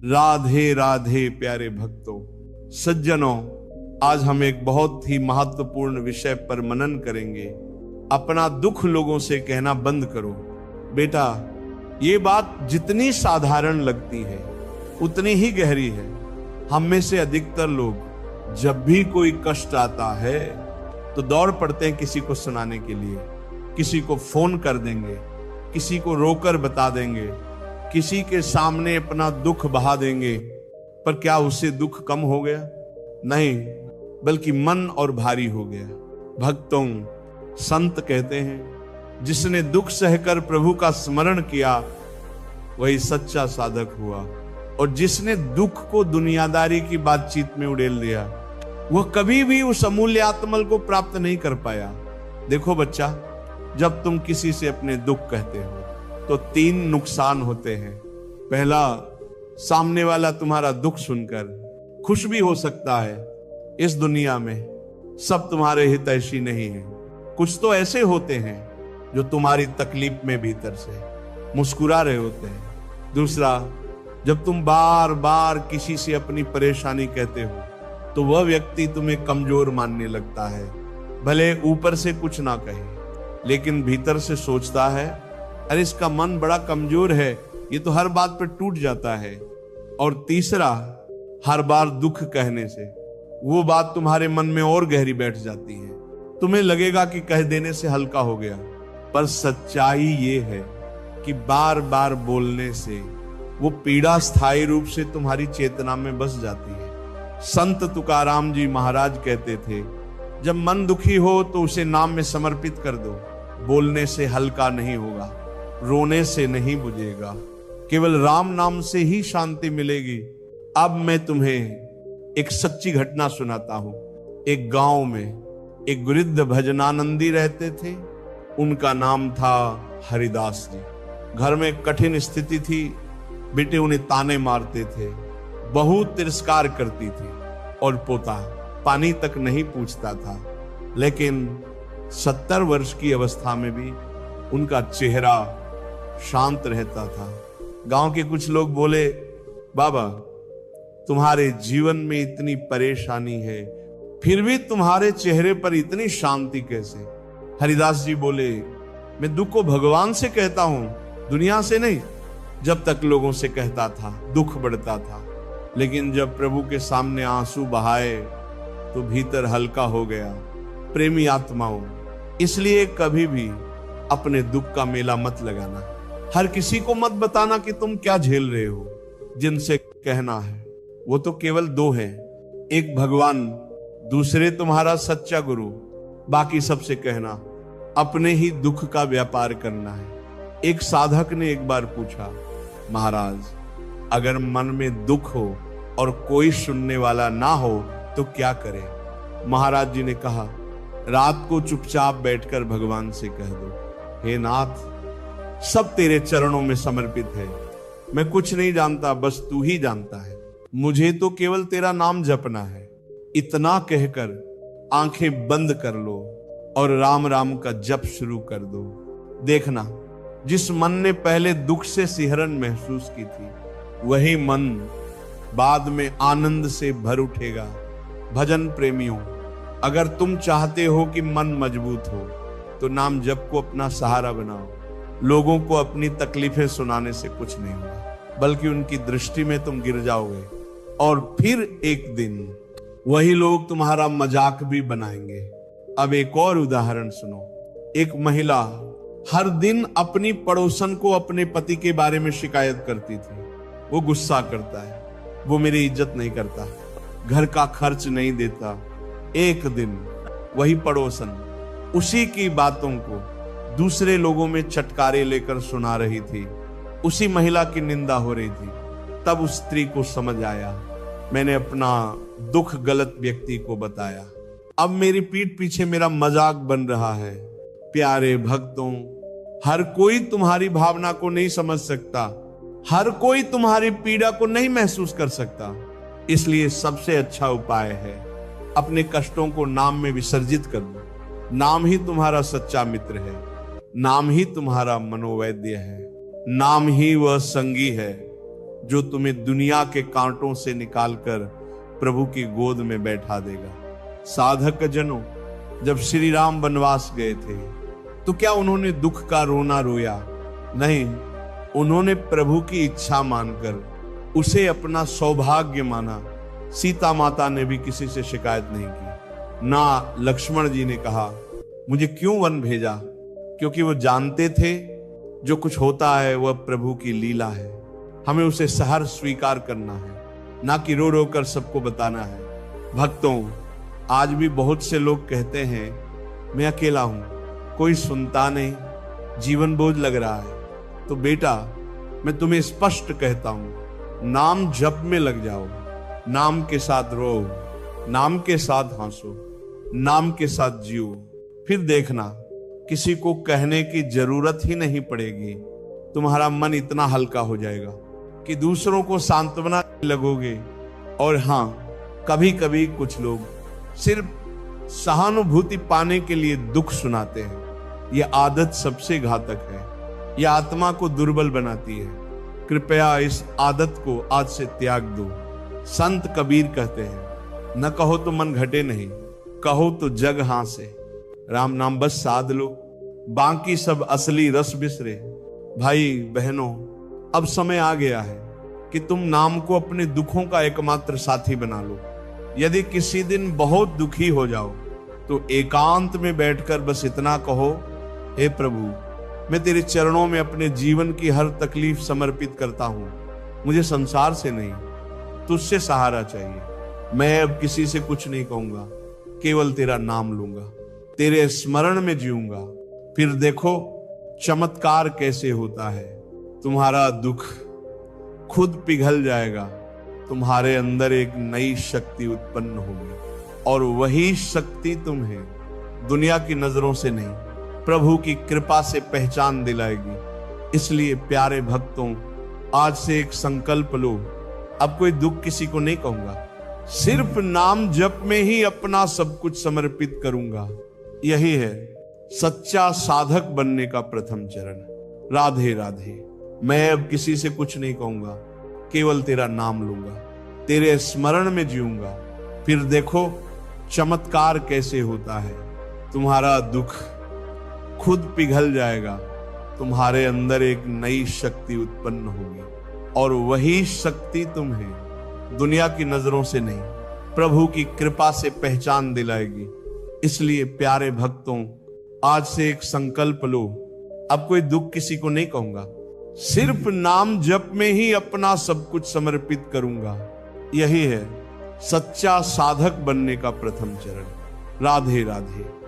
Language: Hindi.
राधे राधे प्यारे भक्तों, सज्जनों, आज हम एक बहुत ही महत्वपूर्ण विषय पर मनन करेंगे। अपना दुख लोगों से कहना बंद करो। बेटा, ये बात जितनी साधारण लगती है उतनी ही गहरी है। हम में से अधिकतर लोग जब भी कोई कष्ट आता है तो दौड़ पड़ते हैं किसी को सुनाने के लिए। किसी को फोन कर देंगे, किसी को रोकर बता देंगे, किसी के सामने अपना दुख बहा देंगे। पर क्या उससे दुख कम हो गया? नहीं, बल्कि मन और भारी हो गया। भक्तों, संत कहते हैं जिसने दुख सहकर प्रभु का स्मरण किया वही सच्चा साधक हुआ, और जिसने दुख को दुनियादारी की बातचीत में उड़ेल दिया वह कभी भी उस अमूल्य आत्मल को प्राप्त नहीं कर पाया। देखो बच्चा, जब तुम किसी से अपने दुख कहते हो तो 3 नुकसान होते हैं। पहला, सामने वाला तुम्हारा दुख सुनकर खुश भी हो सकता है। इस दुनिया में सब तुम्हारे हितैषी नहीं है। कुछ तो ऐसे होते हैं जो तुम्हारी तकलीफ में भीतर से मुस्कुरा रहे होते हैं। दूसरा, जब तुम बार बार किसी से अपनी परेशानी कहते हो तो वह व्यक्ति तुम्हें कमजोर मानने लगता है। भले ऊपर से कुछ ना कहे, लेकिन भीतर से सोचता है, अरे इसका मन बड़ा कमजोर है, ये तो हर बात पर टूट जाता है। और तीसरा, हर बार दुख कहने से वो बात तुम्हारे मन में और गहरी बैठ जाती है। तुम्हें लगेगा कि कह देने से हल्का हो गया, पर सच्चाई ये है कि बार बार बोलने से वो पीड़ा स्थायी रूप से तुम्हारी चेतना में बस जाती है। संत तुकाराम जी महाराज कहते थे, जब मन दुखी हो तो उसे नाम में समर्पित कर दो। बोलने से हल्का नहीं होगा, रोने से नहीं बुझेगा, केवल राम नाम से ही शांति मिलेगी। अब मैं तुम्हें एक सच्ची घटना सुनाता हूं। एक गांव में एक वृद्ध भजनानंदी रहते थे। उनका नाम था हरिदास जी। घर में कठिन स्थिति थी। बेटे उन्हें ताने मारते थे, बहू तिरस्कार करती थी और पोता पानी तक नहीं पूछता था। लेकिन 70 वर्ष की अवस्था में भी उनका चेहरा शांत रहता था। गांव के कुछ लोग बोले, बाबा तुम्हारे जीवन में इतनी परेशानी है, फिर भी तुम्हारे चेहरे पर इतनी शांति कैसे? हरिदास जी बोले, मैं दुख को भगवान से कहता हूं, दुनिया से नहीं। जब तक लोगों से कहता था दुख बढ़ता था, लेकिन जब प्रभु के सामने आंसू बहाए तो भीतर हल्का हो गया। प्रेमी आत्माओं, इसलिए कभी भी अपने दुख का मेला मत लगाना। हर किसी को मत बताना कि तुम क्या झेल रहे हो। जिनसे कहना है वो तो केवल 2 हैं, एक भगवान, दूसरे तुम्हारा सच्चा गुरु। बाकी सबसे कहना अपने ही दुख का व्यापार करना है। एक साधक ने एक बार पूछा, महाराज अगर मन में दुख हो और कोई सुनने वाला ना हो तो क्या करें? महाराज जी ने कहा, रात को चुपचाप बैठकर भगवान से कह दो, हे नाथ, सब तेरे चरणों में समर्पित है। मैं कुछ नहीं जानता, बस तू ही जानता है। मुझे तो केवल तेरा नाम जपना है। इतना कहकर आंखें बंद कर लो और राम राम का जप शुरू कर दो। देखना, जिस मन ने पहले दुख से सिहरन महसूस की थी वही मन बाद में आनंद से भर उठेगा। भजन प्रेमियों, अगर तुम चाहते हो कि मन मजबूत हो तो नाम जप को अपना सहारा बनाओ। लोगों को अपनी तकलीफें सुनाने से कुछ नहीं होगा, बल्कि उनकी दृष्टि में तुम गिर जाओगे और फिर एक दिन वही लोग तुम्हारा मजाक भी बनाएंगे। अब एक और उदाहरण सुनो। एक महिला हर दिन अपनी पड़ोसन को अपने पति के बारे में शिकायत करती थी। वो गुस्सा करता है, वो मेरी इज्जत नहीं करता, घर का खर्च नहीं देता। एक दिन वही पड़ोसन उसी की बातों को दूसरे लोगों में चटकारे लेकर सुना रही थी। उसी महिला की निंदा हो रही थी। तब उस स्त्री को समझ आया, मैंने अपना दुख गलत व्यक्ति को बताया, अब मेरी पीठ पीछे मेरा मजाक बन रहा है। प्यारे भक्तों, हर कोई तुम्हारी भावना को नहीं समझ सकता, हर कोई तुम्हारी पीड़ा को नहीं महसूस कर सकता। इसलिए सबसे अच्छा उपाय है अपने कष्टों को नाम में विसर्जित कर दो। नाम ही तुम्हारा सच्चा मित्र है, नाम ही तुम्हारा मनोवैद्य है, नाम ही वह संगी है जो तुम्हें दुनिया के कांटों से निकालकर प्रभु की गोद में बैठा देगा। साधक जनों, जब श्री राम वनवास गए थे तो क्या उन्होंने दुख का रोना रोया? नहीं, उन्होंने प्रभु की इच्छा मानकर उसे अपना सौभाग्य माना। सीता माता ने भी किसी से शिकायत नहीं की। ना लक्ष्मण जी ने कहा मुझे क्यों वन भेजा, क्योंकि वो जानते थे जो कुछ होता है वह प्रभु की लीला है। हमें उसे सहर्ष स्वीकार करना है, ना कि रो रो कर सबको बताना है। भक्तों, आज भी बहुत से लोग कहते हैं मैं अकेला हूं, कोई सुनता नहीं, जीवन बोझ लग रहा है। तो बेटा, मैं तुम्हें स्पष्ट कहता हूं, नाम जप में लग जाओ, नाम के साथ रो, नाम के साथ हंसो, नाम के साथ जियो। फिर देखना, किसी को कहने की जरूरत ही नहीं पड़ेगी। तुम्हारा मन इतना हल्का हो जाएगा कि दूसरों को सांत्वना लगोगे। और हाँ, कभी कभी कुछ लोग सिर्फ सहानुभूति पाने के लिए दुख सुनाते हैं। यह आदत सबसे घातक है, यह आत्मा को दुर्बल बनाती है। कृपया इस आदत को आज से त्याग दो। संत कबीर कहते हैं, न कहो तो मन घटे नहीं, कहो तो जग हासे। राम नाम बस साध लो, बाकी सब असली रस बिसरे। भाई बहनों, अब समय आ गया है कि तुम नाम को अपने दुखों का एकमात्र साथी बना लो। यदि किसी दिन बहुत दुखी हो जाओ तो एकांत में बैठकर बस इतना कहो, हे प्रभु, मैं तेरे चरणों में अपने जीवन की हर तकलीफ समर्पित करता हूं। मुझे संसार से नहीं, तुझसे सहारा चाहिए। मैं अब किसी से कुछ नहीं कहूंगा, केवल तेरा नाम लूंगा, तेरे स्मरण में जीऊंगा। फिर देखो चमत्कार कैसे होता है। तुम्हारा दुख खुद पिघल जाएगा, तुम्हारे अंदर एक नई शक्ति उत्पन्न होगी, और वही शक्ति तुम्हें दुनिया की नजरों से नहीं, प्रभु की कृपा से पहचान दिलाएगी। इसलिए प्यारे भक्तों, आज से एक संकल्प लो, अब कोई दुख किसी को नहीं कहूंगा, सिर्फ नाम जप में ही अपना सब कुछ समर्पित करूंगा। यही है सच्चा साधक बनने का प्रथम चरण। राधे राधे। मैं अब किसी से कुछ नहीं कहूंगा, केवल तेरा नाम लूंगा, तेरे स्मरण में जीऊंगा। फिर देखो चमत्कार कैसे होता है। तुम्हारा दुख खुद पिघल जाएगा, तुम्हारे अंदर एक नई शक्ति उत्पन्न होगी, और वही शक्ति तुम्हें दुनिया की नजरों से नहीं, प्रभु की कृपा से पहचान दिलाएगी। इसलिए प्यारे भक्तों, आज से एक संकल्प लो, अब कोई दुख किसी को नहीं कहूंगा, सिर्फ नाम जप में ही अपना सब कुछ समर्पित करूंगा। यही है सच्चा साधक बनने का प्रथम चरण। राधे राधे।